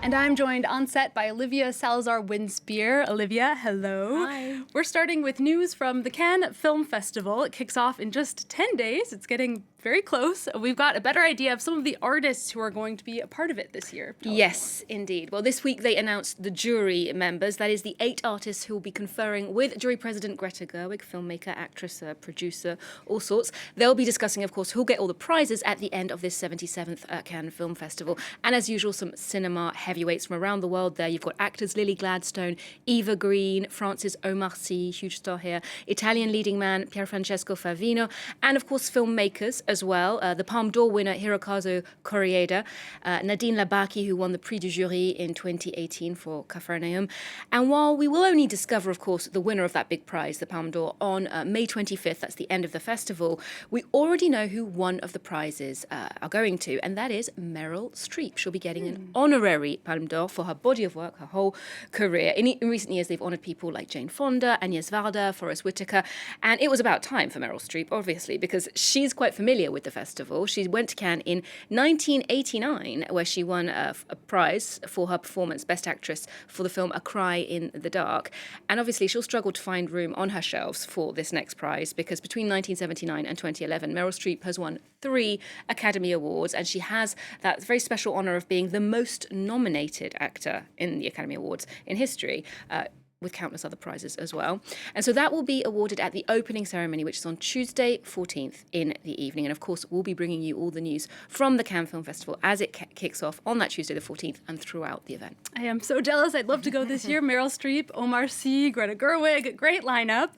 And I'm joined on set by Olivia Salazar-Winspear. Olivia, hello. Hi. We're starting with news from the Cannes Film Festival. It kicks off in just 10 days. It's getting very close. We've got a better idea of some of the artists who are going to be a part of it this year. Yes, indeed. Well, this week they announced the jury members. That is the 8 artists who will be conferring with jury president Greta Gerwig, filmmaker, actress, producer, all sorts. They'll be discussing, of course, who'll get all the prizes at the end of this 77th Cannes Film Festival. And as usual, some cinema heavyweights from around the world there. You've got actors Lily Gladstone, Eva Green, Francis Omar Sy, huge star here, Italian leading man Pierfrancesco Favino, and of course filmmakers as well. The PalmeD'Or winner Hirokazu Koreeda, Nadine Labaki, who won the Prix du Jury in 2018 for Cafarnaum. And while we will only discover, of course, the winner of that big prize, the PalmeD'Or, on May 25th, that's the end of the festival, we already know who one of the prizes are going to, and that is Meryl Streep. She'll be getting an honorary PalmeD'Or for her body of work, her whole career. In recent years, they've honoured people like Jane Fonda, Agnes Varda, Forest Whitaker, and it was about time for Meryl Streep, obviously, because she's quite familiar with the festival. She went to Cannes in 1989, where she won a prize for her performance, Best Actress, for the film A Cry in the Dark. And obviously, she'll struggle to find room on her shelves for this next prize, because between 1979 and 2011, Meryl Streep has won 3 Academy Awards, and she has that very special honour of being the most nominated actor in the Academy Awards in history, with countless other prizes as well. And so that will be awarded at the opening ceremony, which is on Tuesday 14th in the evening. And of course, we'll be bringing you all the news from the Cannes Film Festival as it kicks off on that Tuesday the 14th and throughout the event. I am so jealous. I'd love to go this year. Meryl Streep, Omar Sy, Greta Gerwig, great lineup.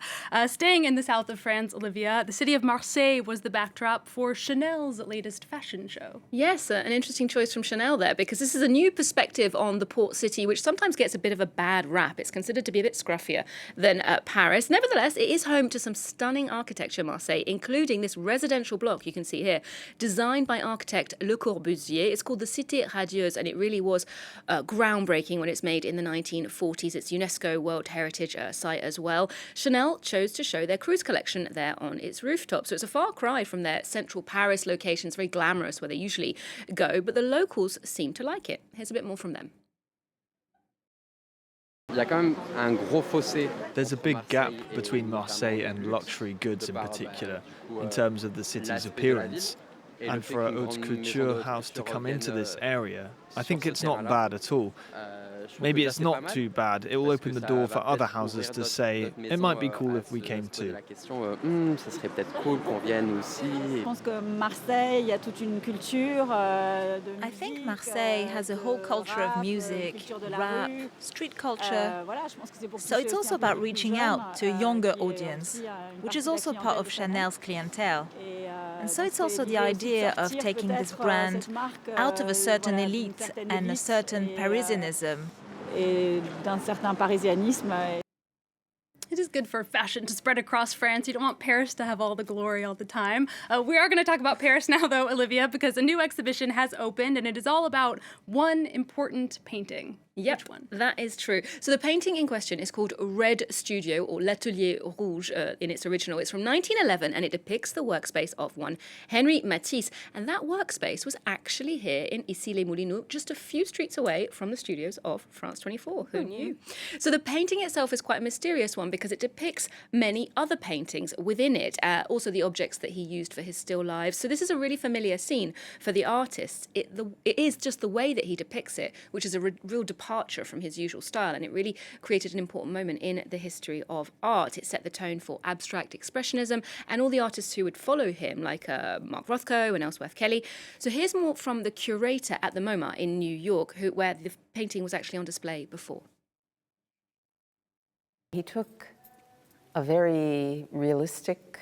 Staying in the south of France, Olivia, the city of Marseille was the backdrop for Chanel's latest fashion show. Yes, an interesting choice from Chanel there, because this is a new perspective on the port city, which sometimes gets a bit of a bad rap. It's considered to be a bit scruffier than Paris. Nevertheless, it is home to some stunning architecture, Marseille, including this residential block you can see here, designed by architect Le Corbusier. It's called the Cité Radieuse, and it really was groundbreaking when it's made in the 1940s. It's UNESCO World Heritage site as well. Chanel chose to show their cruise collection there on its rooftop. So it's a far cry from their central Paris locations, very glamorous where they usually go, but the locals seem to like it. Here's a bit more from them. There's a big gap between Marseille and luxury goods in particular, in terms of the city's appearance. And for a haute couture house to come into this area, I think it's not bad at all. Maybe it's not too bad. It will open the door for other houses to say, it might be cool if we came too. I think Marseille has a whole culture of music, rap, street culture. So it's also about reaching out to a younger audience, which is also part of Chanel's clientele. And so it's also the idea of taking this brand out of a certain elite and a certain Parisianism. It is good for fashion to spread across France. You don't want Paris to have all the glory all the time. We are going to talk about Paris now, though, Olivia, because a new exhibition has opened, and it is all about one important painting. Yep, Which one? That is true. So the painting in question is called Red Studio, or L'Atelier Rouge in its original. It's from 1911, and it depicts the workspace of one Henri Matisse. And that workspace was actually here in Issy-les-Moulineaux, just a few streets away from the studios of France 24. Who knew? So the painting itself is quite a mysterious one because it depicts many other paintings within it, also the objects that he used for his still lives. So this is a really familiar scene for the artist. It is just the way that he depicts it, which is a real departure from his usual style, and it really created an important moment in the history of art. It set the tone for abstract expressionism and all the artists who would follow him, like Mark Rothko and Ellsworth Kelly. So here's more from the curator at the MoMA in New York, where the painting was actually on display before. He took a very realistic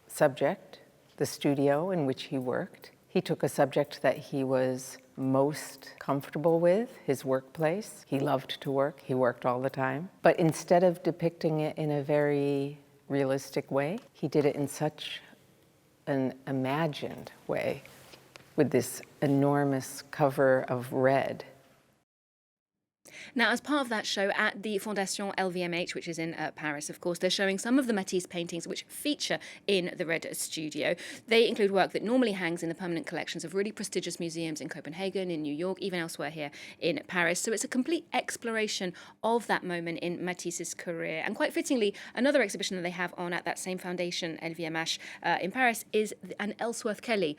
subject, the studio in which he worked. He took a subject that he was most comfortable with, his workplace. He loved to work. He worked all the time. But instead of depicting it in a very realistic way, he did it in such an imagined way with this enormous cover of red. Now, as part of that show at the Fondation LVMH, which is in Paris, of course, they're showing some of the Matisse paintings which feature in the Red Studio. They include work that normally hangs in the permanent collections of really prestigious museums in Copenhagen, in New York, even elsewhere here in Paris. So it's a complete exploration of that moment in Matisse's career. And quite fittingly, another exhibition that they have on at that same foundation, LVMH, in Paris, is an Ellsworth Kelly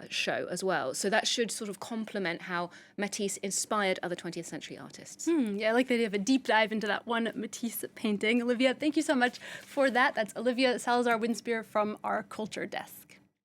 show as well. So that should sort of complement how Matisse inspired other 20th century artists. Yeah, I like the idea of a deep dive into that one Matisse painting. Olivia, thank you so much for that. That's Olivia Salazar-Winspear from our Culture Desk.